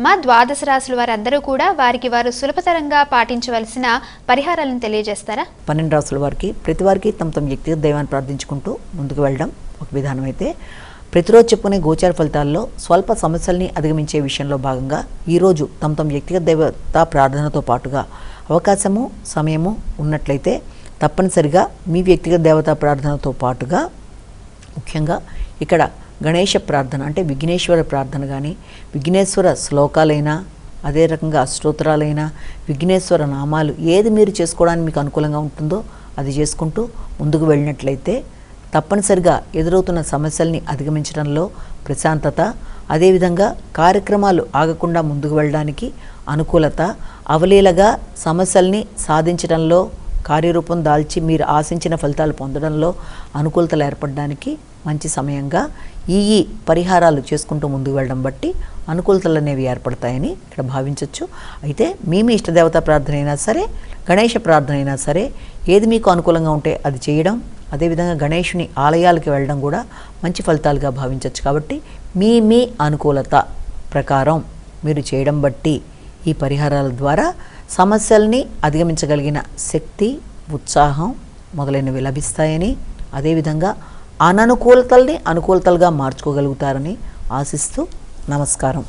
మా ద్వాదశ రాశుల వారందరూ కూడా వారికి వారు సులభతరంగా పాటించవలసిన పరిహారాలను తెలియజేస్తారా? 12 రాశుల వారికి ప్రతి వారికి తమ వ్యక్తిగత దైవాన్ని ప్రార్థించుకుంటూ ముందుకు వెళ్ళడం ఒక విధానం అయితే, ప్రతిరోజు చెప్పుకునే గోచార ఫలితాల్లో స్వల్ప సమస్యల్ని అధిగమించే విషయంలో భాగంగా ఈరోజు తమ వ్యక్తిగత దేవతా ప్రార్థనతో పాటుగా అవకాశము సమయము ఉన్నట్లయితే తప్పనిసరిగా మీ వ్యక్తిగత దేవతా ప్రార్థనతో పాటుగా ముఖ్యంగా ఇక్కడ గణేష ప్రార్థన అంటే విఘ్నేశ్వర ప్రార్థన కానీ, విఘ్నేశ్వర శ్లోకాలైనా, అదే రకంగా స్తోత్రాలైనా, విఘ్నేశ్వర నామాలు ఏది మీరు చేసుకోవడానికి మీకు అనుకూలంగా ఉంటుందో అది చేసుకుంటూ ముందుకు వెళ్ళినట్లయితే తప్పనిసరిగా ఎదురవుతున్న సమస్యల్ని అధిగమించడంలో ప్రశాంతత, అదేవిధంగా కార్యక్రమాలు ఆగకుండా ముందుకు వెళ్ళడానికి అనుకూలత, అవలీలగా సమస్యల్ని సాధించడంలో కార్యరూపం దాల్చి మీరు ఆశించిన ఫలితాలు పొందడంలో అనుకూలతలు ఏర్పడడానికి మంచి సమయంగా ఈ పరిహారాలు చేసుకుంటూ ముందుకు వెళ్ళడం బట్టి అనుకూలతలు అనేవి ఏర్పడతాయని ఇక్కడ భావించవచ్చు. అయితే మీ ఇష్టదేవతా ప్రార్థన అయినా సరే, గణేష ప్రార్థన అయినా సరే, ఏది మీకు అనుకూలంగా ఉంటే అది చేయడం, అదేవిధంగా గణేషుని ఆలయాలకు వెళ్ళడం కూడా మంచి ఫలితాలుగా భావించవచ్చు. కాబట్టి మీ అనుకూలత ప్రకారం మీరు చేయడం బట్టి ఈ పరిహారాల ద్వారా సమస్యల్ని అధిగమించగలిగిన శక్తి, ఉత్సాహం మొదలైనవి లభిస్తాయని, అదేవిధంగా అననుకూలతల్ని అనుకూలతలుగా మార్చుకోగలుగుతారని ఆశిస్తూ నమస్కారం.